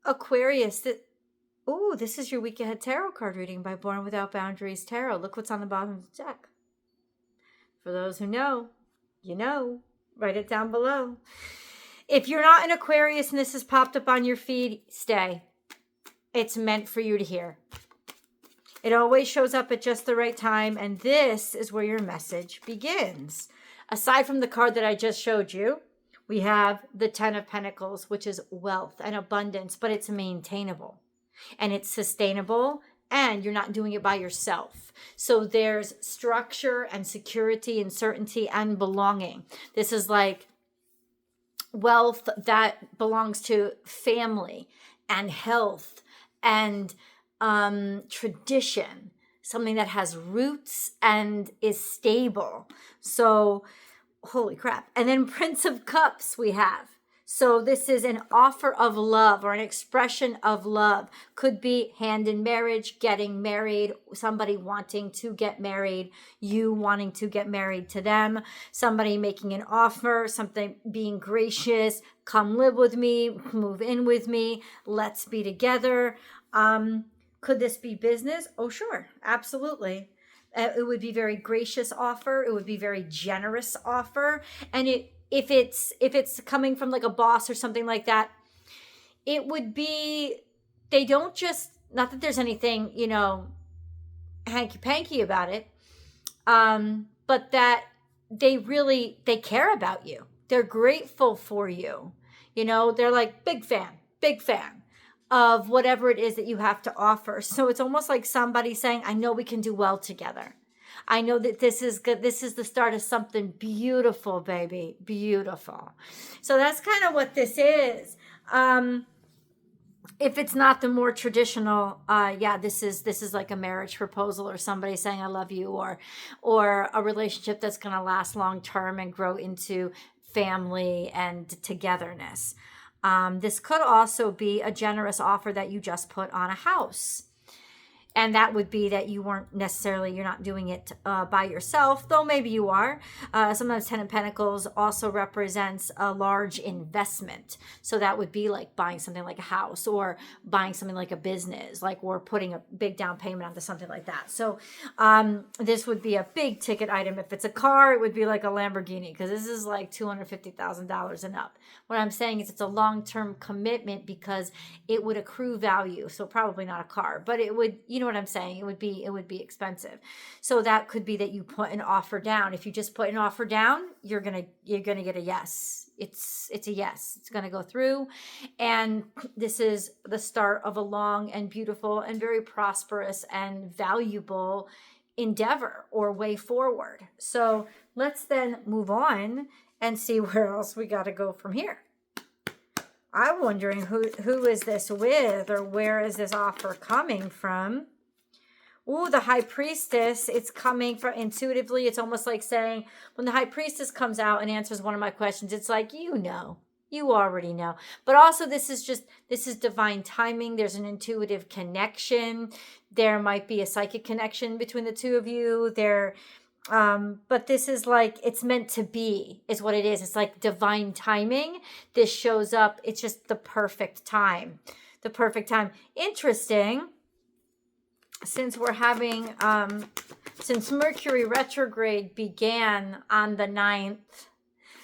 Aquarius, this is your week ahead tarot card reading by Born Without Boundaries Tarot. Look what's on the bottom of the deck. For those who know, you know. Write it down below. If you're not an Aquarius and this has popped up on your feed, stay. It's meant for you to hear. It always shows up at just the right time, and this is where your message begins. Aside from the card that I just showed you, we have the Ten of Pentacles, which is wealth and abundance, but it's maintainable and it's sustainable, and you're not doing it by yourself. So there's structure and security and certainty and belonging. This is like wealth that belongs to family and health and tradition, something that has roots and is stable. So, holy crap. And then Prince of Cups we have. So this is an offer of love or an expression of love. Could be hand in marriage, getting married, somebody wanting to get married, you wanting to get married to them, somebody making an offer, something being gracious, come live with me, move in with me, let's be together. Could this be business? Oh, sure. Absolutely. It would be very gracious offer. It would be very generous offer. And if it's coming from like a boss or something like that, it would be, they don't just, not that there's anything, hanky-panky about it, but that they care about you. They're grateful for you. They're like, big fan of whatever it is that you have to offer. So it's almost like somebody saying, I know we can do well together. I know that this is good. This is the start of something beautiful, baby. Beautiful. So that's kind of what this is. If it's not the more traditional, this is like a marriage proposal or somebody saying I love you, or a relationship that's going to last long term and grow into family and togetherness. This could also be a generous offer that you just put on a house. And that would be that you're not doing it by yourself, though maybe you are. Sometimes Ten of Pentacles also represents a large investment. So that would be like buying something like a house or buying something like a business, or putting a big down payment onto something like that. So this would be a big ticket item. If it's a car, it would be like a Lamborghini, because this is like $250,000 and up. What I'm saying is it's a long-term commitment because it would accrue value. So probably not a car, but it would, you know what I'm saying? It would be expensive. So that could be that you put an offer down. If you just put an offer down, you're gonna get a yes. It's a yes. It's gonna go through, and this is the start of a long and beautiful and very prosperous and valuable endeavor or way forward. So let's then move on and see where else we got to go from here. I'm wondering who is this with, or where is this offer coming from? Ooh, the High Priestess. It's coming from intuitively. It's almost like saying, when the High Priestess comes out and answers one of my questions, it's like, you already know. But also this is divine timing. There's an intuitive connection. There might be a psychic connection between the two of you. But this is like, it's meant to be, is what it is. It's like divine timing. This shows up. It's just the perfect time. The perfect time. Interesting. Since we're having, since Mercury retrograde began on the 9th.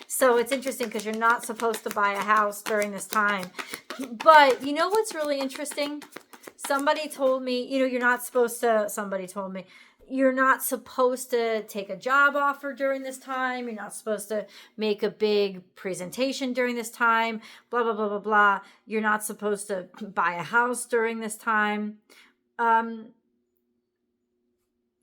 So it's interesting because you're not supposed to buy a house during this time. But you know what's really interesting? Somebody told me, you're not supposed to take a job offer during this time. You're not supposed to make a big presentation during this time. Blah, blah, blah, blah, blah. You're not supposed to buy a house during this time.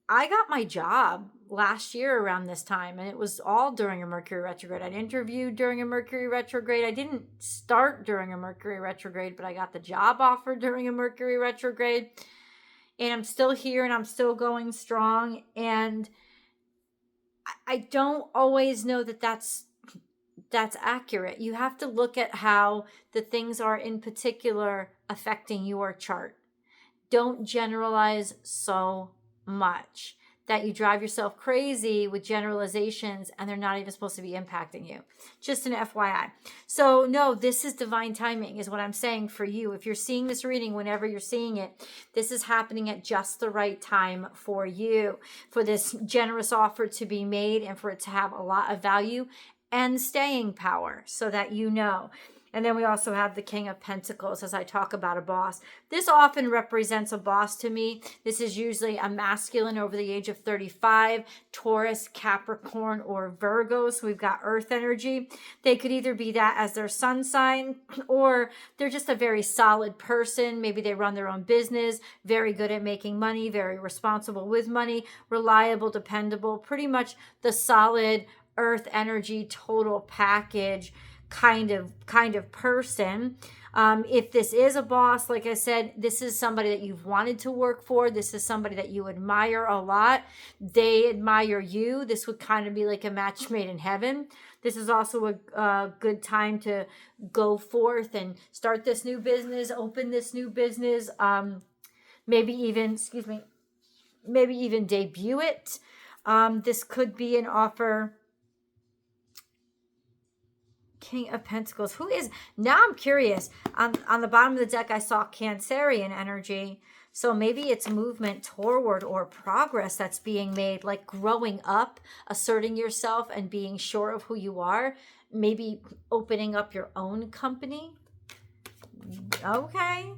I got my job last year around this time, and it was all during a Mercury retrograde. I interviewed during a Mercury retrograde. I didn't start during a Mercury retrograde, but I got the job offer during a Mercury retrograde. And I'm still here and I'm still going strong. And I don't always know that that's accurate. You have to look at how the things are in particular affecting your chart. Don't generalize so much. that you drive yourself crazy with generalizations and they're not even supposed to be impacting you. Just an FYI. So no, this is divine timing is what I'm saying for you. If you're seeing this reading, whenever you're seeing it, this is happening at just the right time for you, for this generous offer to be made and for it to have a lot of value and staying power so that you know. And then we also have the King of Pentacles as I talk about a boss. This often represents a boss to me. This is usually a masculine over the age of 35, Taurus, Capricorn, or Virgo. So we've got earth energy. They could either be that as their sun sign, or they're just a very solid person. Maybe they run their own business, very good at making money, very responsible with money, reliable, dependable, pretty much the solid earth energy total package kind of person. If this is a boss, like I said, this is somebody that you've wanted to work for. This is somebody that you admire a lot. They admire you. This would kind of be like a match made in heaven. This is also a good time to go forth and start this new business, open this new business, maybe even debut it. This could be an offer. King of Pentacles. Who is, now I'm curious. On the bottom of the deck, I saw Cancerian energy. So maybe it's movement toward or progress that's being made, like growing up, asserting yourself and being sure of who you are. Maybe opening up your own company. Okay.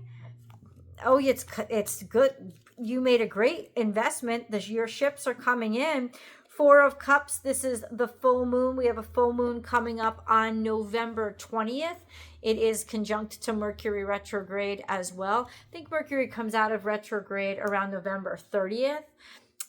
Oh, it's good. You made a great investment. Your ships are coming in. Four of Cups, this is the full moon. We have a full moon coming up on November 20th. It is conjunct to Mercury retrograde as well. I think Mercury comes out of retrograde around November 30th.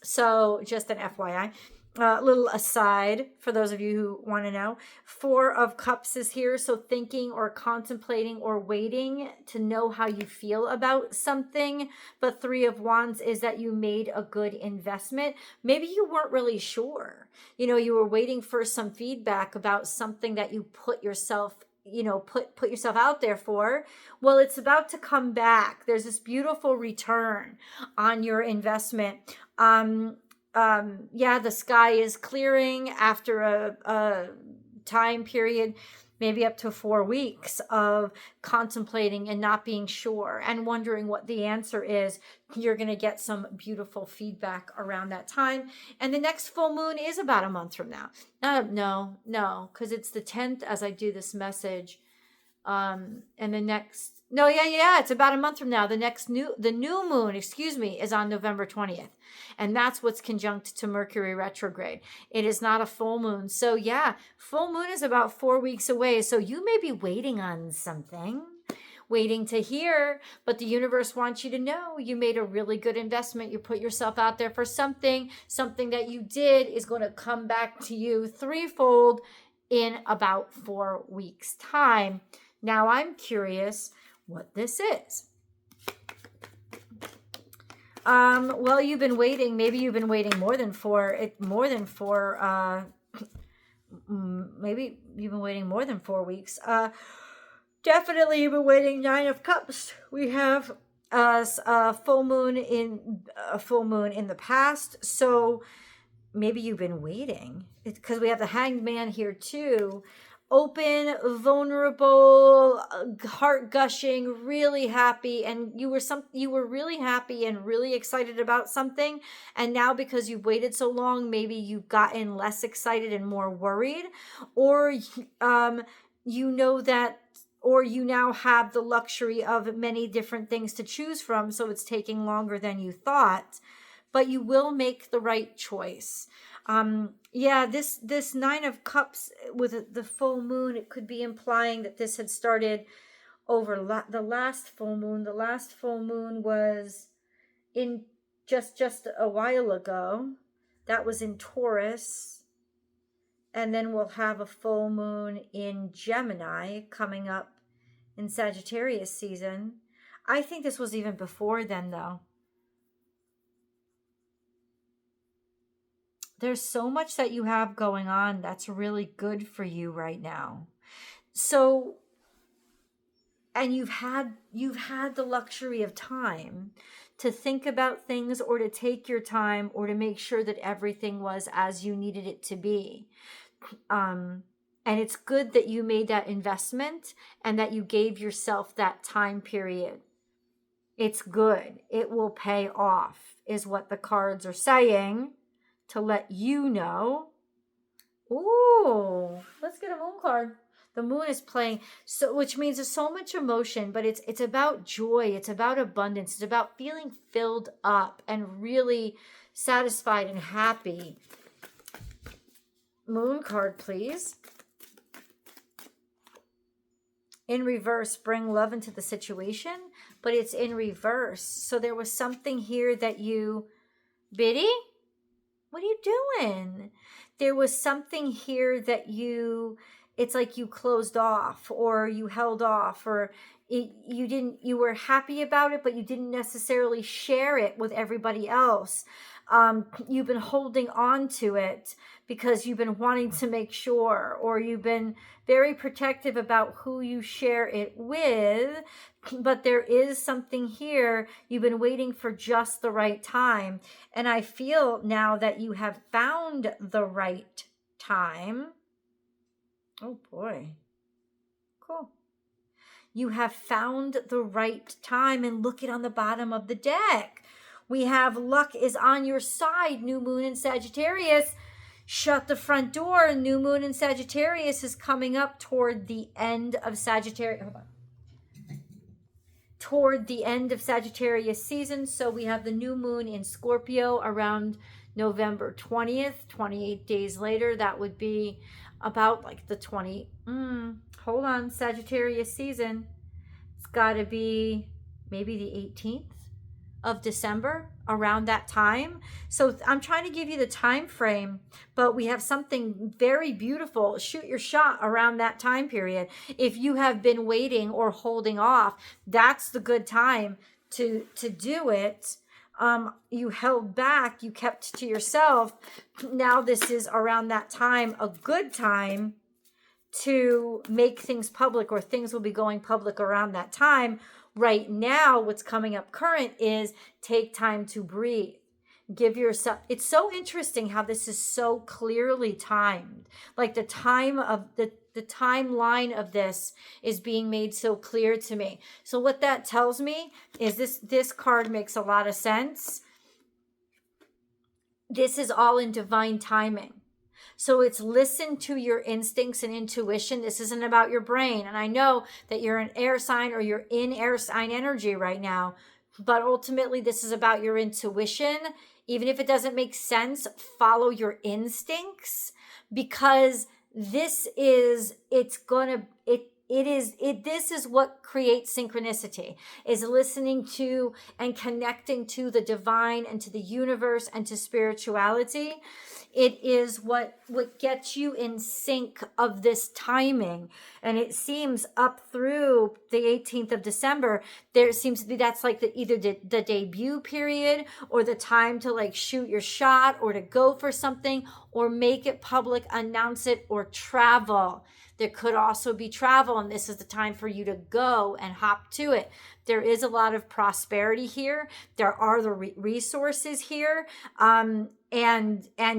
So just an FYI. Little aside for those of you who want to know. Four of Cups is here. So thinking or contemplating or waiting to know how you feel about something. But Three of Wands is that you made a good investment. Maybe you weren't really sure. You were waiting for some feedback about something that you put yourself put yourself out there for. Well, it's about to come back. There's this beautiful return on your investment. The sky is clearing after a time period, maybe up to 4 weeks of contemplating and not being sure and wondering what the answer is. You're going to get some beautiful feedback around that time. And the next full moon is about a month from now. No, because it's the 10th as I do this message. And the next, it's about a month from now. The new moon, is on November 20th. And that's what's conjunct to Mercury retrograde. It is not a full moon. So full moon is about 4 weeks away. So you may be waiting on something, waiting to hear, but the universe wants you to know you made a really good investment. You put yourself out there for something that you did is going to come back to you threefold in about 4 weeks' time. Now I'm curious what this is. Well, you've been waiting. Maybe you've been waiting maybe you've been waiting more than 4 weeks. Definitely you've been waiting. 9 of Cups. We have a full moon in the past. So maybe you've been waiting because we have the Hanged Man here too. Open, vulnerable, heart gushing, really happy, and you were really happy and really excited about something, and now because you've waited so long, maybe you've gotten less excited and more worried, or you now have the luxury of many different things to choose from, so it's taking longer than you thought, but you will make the right choice. This 9 of Cups with the full moon, it could be implying that this had started over the last full moon. The last full moon was in just a while ago. That was in Taurus. And then we'll have a full moon in Gemini coming up in Sagittarius season. I think this was even before then, though. There's so much that you have going on that's really good for you right now. So and you've had the luxury of time to think about things, or to take your time, or to make sure that everything was as you needed it to be. And it's good that you made that investment and that you gave yourself that time period. It's good. It will pay off, is what the cards are saying, to let you know. Ooh, let's get a moon card. The moon is playing, so which means there's so much emotion, but it's about joy, it's about abundance, it's about feeling filled up and really satisfied and happy. Moon card, please. In reverse, bring love into the situation, but it's in reverse. So there was something here that you, Biddy, what are you doing? There was something here that it's like you closed off, or you held off, or you were happy about it, but you didn't necessarily share it with everybody else. You've been holding on to it because you've been wanting to make sure, or you've been very protective about who you share it with. But there is something here. You've been waiting for just the right time. And I feel now that you have found the right time. Oh boy. Cool. You have found the right time, and look it on the bottom of the deck. We have luck is on your side, new moon in Sagittarius. Shut the front door. New moon in Sagittarius is coming up toward the end of Sagittarius. Hold on. Toward the end of Sagittarius season. So we have the new moon in Scorpio around November 20th, 28 days later. That would be about like the 20. Hold on, Sagittarius season. It's got to be maybe the 18th of December, around that time. So I'm trying to give you the time frame, but we have something very beautiful. Shoot your shot around that time period. If you have been waiting or holding off, that's the good time to do it. You held back, you kept to yourself. Now this is around that time, a good time to make things public, or things will be going public around that time. Right now, what's coming up current is take time to breathe. Give yourself, it's so interesting how this is so clearly timed. Like the time of the timeline of this is being made so clear to me. So what that tells me is this card makes a lot of sense. This is all in divine timing. So it's listen to your instincts and intuition. This isn't about your brain. And I know that you're an air sign, or you're in air sign energy right now, but ultimately this is about your intuition. Even if it doesn't make sense, follow your instincts, because this is what creates synchronicity, is listening to and connecting to the divine and to the universe and to spirituality. It is what gets you in sync of this timing. And it seems up through the 18th of December, there seems to be, that's like either the debut period, or the time to like shoot your shot, or to go for something, or make it public, announce it, or travel. There could also be travel, and this is the time for you to go and hop to it. There is a lot of prosperity here. There are the resources here, and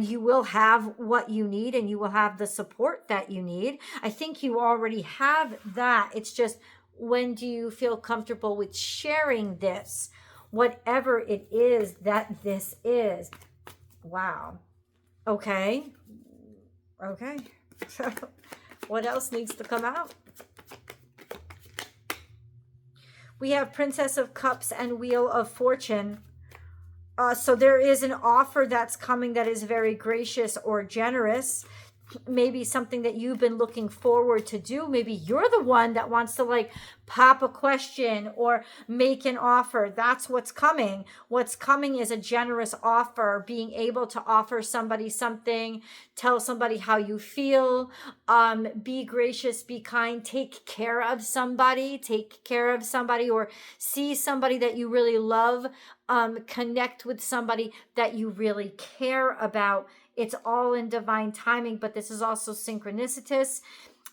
you will have what you need, and you will have the support that you need. I think you already have that. It's just, when do you feel comfortable with sharing this, whatever it is that this is? Wow. Okay. So what else needs to come out? We have Princess of Cups and Wheel of Fortune. So there is an offer that's coming that is very gracious or generous. Maybe something that you've been looking forward to do. Maybe you're the one that wants to like pop a question or make an offer. That's what's coming. What's coming is a generous offer, being able to offer somebody something, tell somebody how you feel, be gracious, be kind, take care of somebody, or see somebody that you really love, connect with somebody that you really care about. It's all in divine timing, but this is also synchronicitous.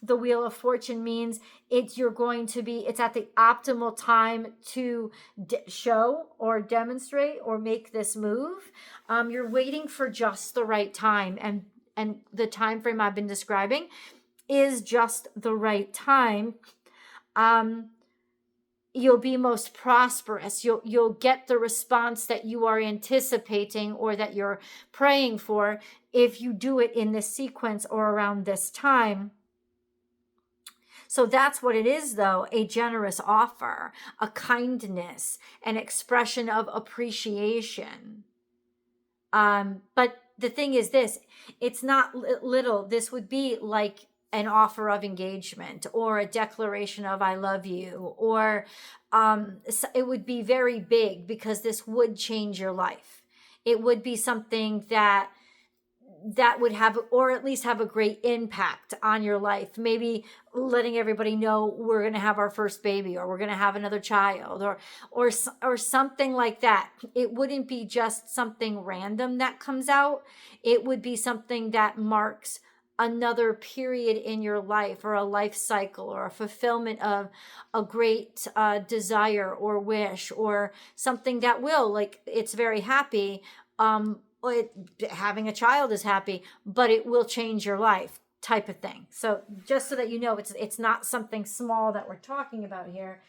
the Wheel of Fortune means it's at the optimal time to show or demonstrate or make this move. You're waiting for just the right time, and the time frame I've been describing is just the right time. You'll be most prosperous. You'll get the response that you are anticipating or that you're praying for if you do it in this sequence or around this time. So that's what it is, though: a generous offer, a kindness, an expression of appreciation. But the thing is this: it's not little. This would be like an offer of engagement or a declaration of I love you, or it would be very big, because this would change your life. It would be something that would have, or at least have, a great impact on your life. Maybe letting everybody know we're going to have our first baby, or we're going to have another child, or something like that. It wouldn't be just something random that comes out. It would be something that marks another period in your life, or a life cycle, or a fulfillment of a great desire or wish, or something that will, like, it's very happy. Having a child is happy, but it will change your life, type of thing. So just so that you know, it's not something small that we're talking about here.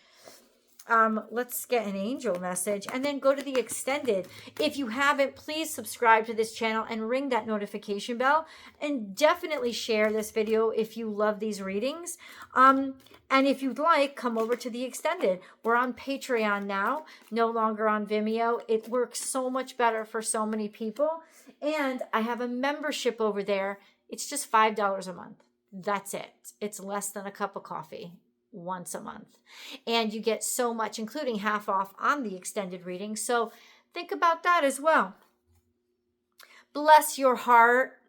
Let's get an angel message and then go to the extended. If you haven't, please subscribe to this channel and ring that notification bell, and definitely share this video if you love these readings. And if you'd like, come over to the extended. We're on Patreon now, no longer on Vimeo. It works so much better for so many people. And I have a membership over there. It's just $5 a month. That's it. It's less than a cup of coffee once a month. And you get so much, including half off on the extended reading. So think about that as well. Bless your heart.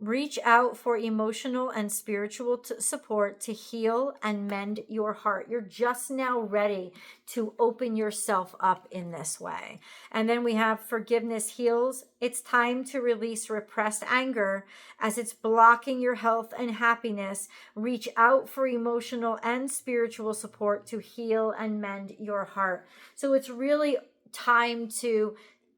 Reach out for emotional and spiritual support to heal and mend your heart. You're just now ready to open yourself up in this way. And then we have forgiveness heals. It's time to release repressed anger as it's blocking your health and happiness. Reach out for emotional and spiritual support to heal and mend your heart. So it's really time to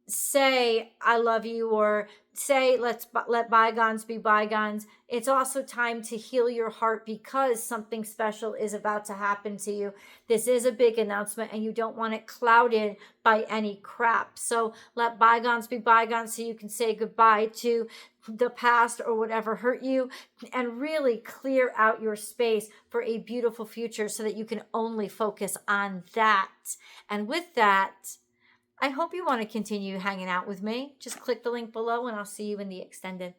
say I love you, or say let bygones be bygones. It's also time to heal your heart, because something special is about to happen to you. This is a big announcement, and you don't want it clouded by any crap. So let bygones be bygones, so you can say goodbye to the past or whatever hurt you, and really clear out your space for a beautiful future, so that you can only focus on that. And with that, I hope you want to continue hanging out with me. Just click the link below, and I'll see you in the extended.